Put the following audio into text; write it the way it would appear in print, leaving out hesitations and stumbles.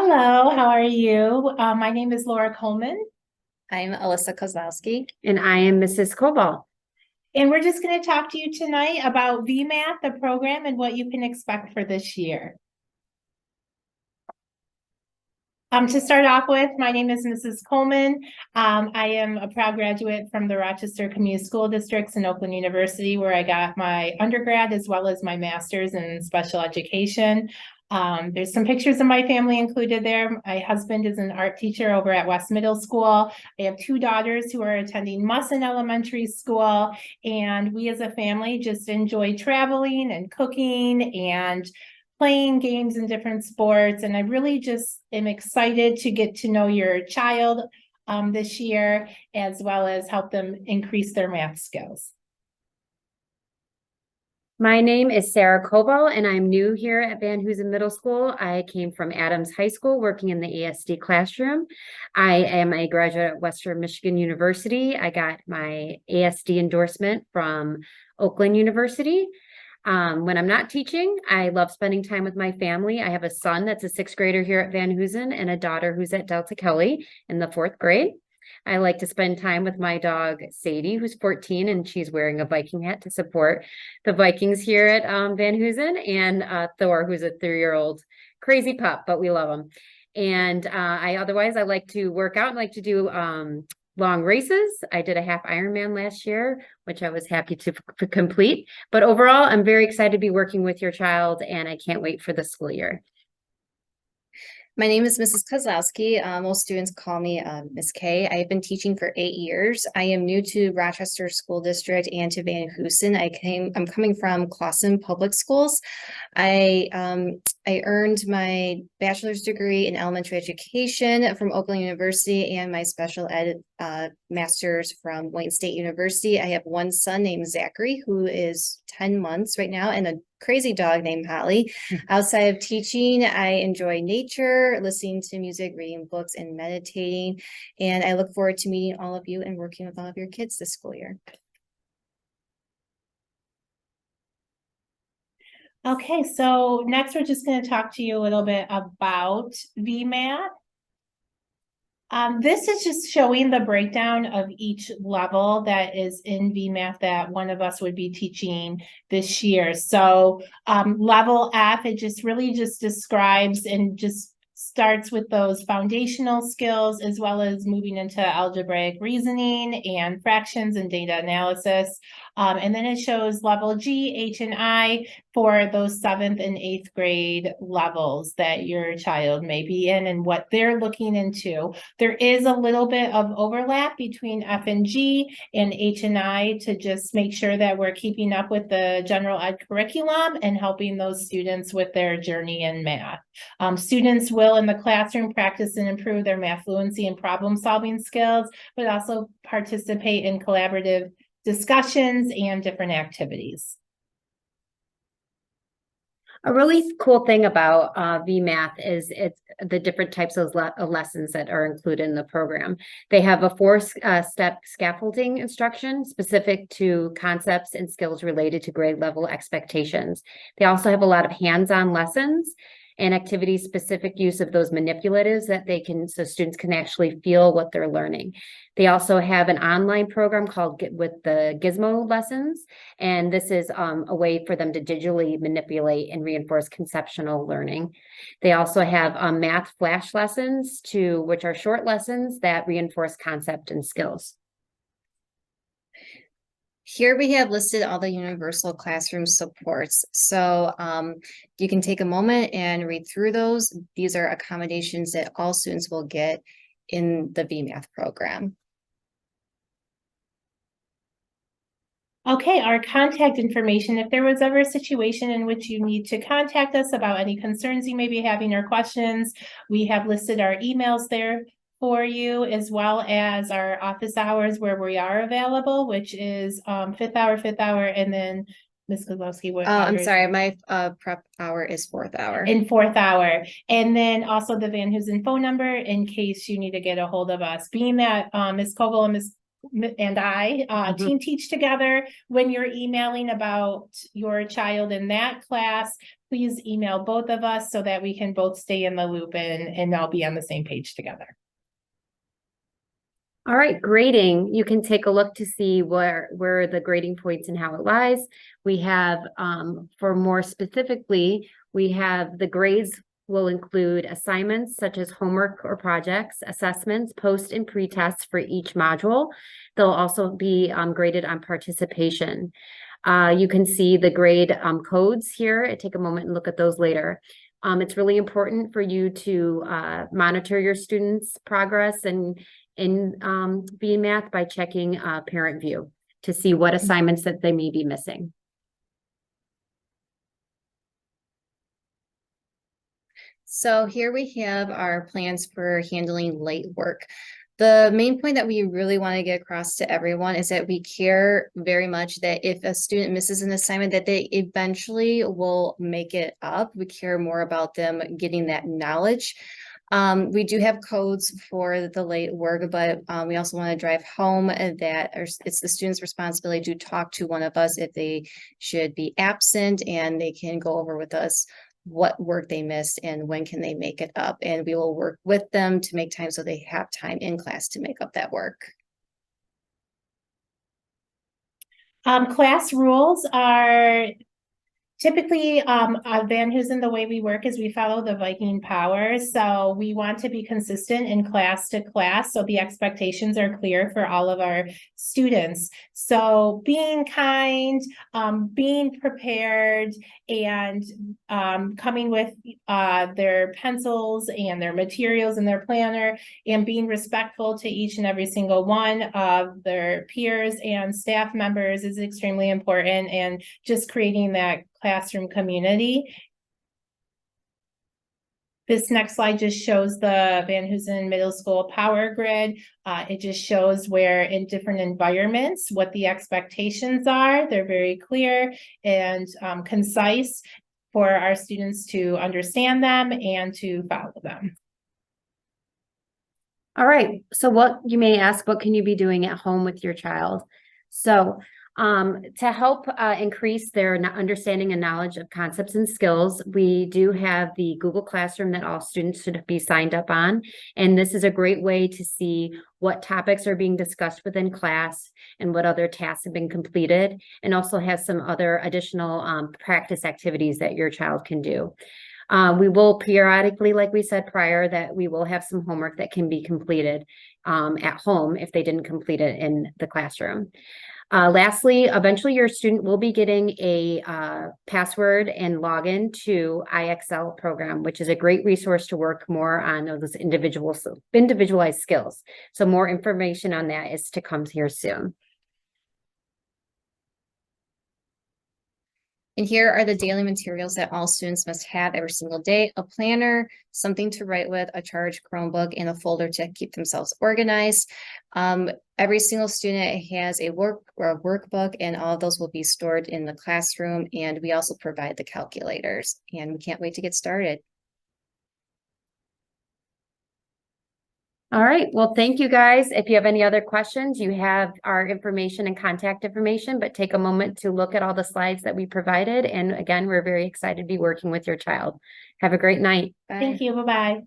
Hello, how are you? My name is Laura Coleman, I'm Alyssa Kozlowski. And I am Mrs. Kowal. and we're just going to talk to you tonight about Vmath, the program, and what you can expect for this year. To start off with, my name is Mrs. Coleman. I am a proud graduate from the Rochester Community School Districts and Oakland University, where I got my undergrad as well as my master's in special education. There's some pictures of my family included there. My husband is an art teacher over at West Middle School. I have two daughters who are attending Musson Elementary School, and we as a family just enjoy traveling and cooking and playing games and different sports. And I really just am excited to get to know your child this year, as well as help them increase their math skills. My name is Sarah Kowal, and I'm new here at Van Hoosen Middle School. I came from Adams High School working in the ASD classroom. I am a graduate at Western Michigan University. I got my ASD endorsement from Oakland University. When I'm not teaching, I love spending time with my family. I have a son that's a sixth grader here at Van Hoosen and a daughter who's at Delta Kelly in the fourth grade. I like to spend time with my dog, Sadie, who's 14, and she's wearing a Viking hat to support the Vikings here at Van Hoosen, and Thor, who's a 3-year-old crazy pup, but we love him. And I like to work out and like to do long races. I did a half Ironman last year, which I was happy to complete. But overall, I'm very excited to be working with your child, and I can't wait for the school year. My name is Mrs. Kozlowski. Most students call me Miss K. I've been teaching for 8 years. I am new to Rochester School District and to Van Hoosen. I'm coming from Clawson Public Schools. I earned my bachelor's degree in elementary education from Oakland University and my special ed master's from Wayne State University. I have one son named Zachary, who is 10 months right now, and a crazy dog named Holly. Outside of teaching, I enjoy nature, listening to music, reading books, and meditating. And I look forward to meeting all of you and working with all of your kids this school year. Okay, so next we're just going to talk to you a little bit about Vmath. This is just showing the breakdown of each level that is in Vmath that one of us would be teaching this year. So level F, it just really just describes and just starts with those foundational skills, as well as moving into algebraic reasoning and fractions and data analysis. And then it shows level G, H, and I for those 7th and 8th grade levels that your child may be in and what they're looking into. There is a little bit of overlap between F and G and H and I to just make sure that we're keeping up with the general ed curriculum and helping those students with their journey in math. Students will in the classroom practice and improve their math fluency and problem solving skills, but also participate in collaborative discussions and different activities. A really cool thing about Vmath is it's the different types of lessons that are included in the program. They have a 4-step scaffolding instruction specific to concepts and skills related to grade level expectations. They also have a lot of hands-on lessons and activities specific use of those manipulatives that so students can actually feel what they're learning. They also have an online program called with the Gizmo lessons, and this is a way for them to digitally manipulate and reinforce conceptual learning. They also have math flash lessons which are short lessons that reinforce concept and skills. Here we have listed all the universal classroom supports. So you can take a moment and read through those. These are accommodations that all students will get in the Vmath program. Okay, our contact information. If there was ever a situation in which you need to contact us about any concerns you may be having or questions, we have listed our emails there for you, as well as our office hours where we are available, which is 5th hour, and then Ms. Kozlowski, what I'm sorry, my prep hour is 4th hour. In 4th hour. And then also the Van Hoosen phone number in case you need to get a hold of us. Being that Ms. Kowal and Ms. and I team teach together. When you're emailing about your child in that class, please email both of us so that we can both stay in the loop and all be on the same page together. All right, grading. You can take a look to see where the grading points and how it lies. We have, for more specifically, we have the grades will include assignments such as homework or projects, assessments, post and pre-tests for each module. They'll also be graded on participation. You can see the grade codes here. Take a moment and look at those later. It's really important for you to monitor your students' progress and in Vmath by checking parent view to see what assignments that they may be missing. So here we have our plans for handling late work. The main point that we really want to get across to everyone is that we care very much that if a student misses an assignment, that they eventually will make it up. We care more about them getting that knowledge. We do have codes for the late work, but we also want to drive home that it's the student's responsibility to talk to one of us if they should be absent, and they can go over with us what work they missed and when can they make it up. And we will work with them to make time so they have time in class to make up that work. Class rules are typically, Van Hoosen, the way we work is we follow the Viking power. So we want to be consistent in class to class. So the expectations are clear for all of our students. So being kind, being prepared, and coming with their pencils and their materials and their planner, and being respectful to each and every single one of their peers and staff members is extremely important, and just creating that classroom community. This next slide just shows the Van Hoosen Middle School power grid. It just shows where in different environments, what the expectations are. They're very clear and concise for our students to understand them and to follow them. All right, so what you may ask, what can you be doing at home with your child? So to help increase their understanding and knowledge of concepts and skills, we do have the Google Classroom that all students should be signed up on. And this is a great way to see what topics are being discussed within class and what other tasks have been completed, and also has some other additional practice activities that your child can do. We will periodically, like we said prior, that we will have some homework that can be completed at home if they didn't complete it in the classroom. Lastly, eventually your student will be getting a password and login to IXL program, which is a great resource to work more on those individualized skills. So more information on that is to come here soon. And here are the daily materials that all students must have every single day: a planner, something to write with, a charged Chromebook, and a folder to keep themselves organized. Every single student has a workbook, and all of those will be stored in the classroom. And we also provide the calculators, and we can't wait to get started. All right, well, thank you guys. If you have any other questions, you have our information and contact information, but take a moment to look at all the slides that we provided. And again, we're very excited to be working with your child. Have a great night. Bye. Thank you. Bye-bye.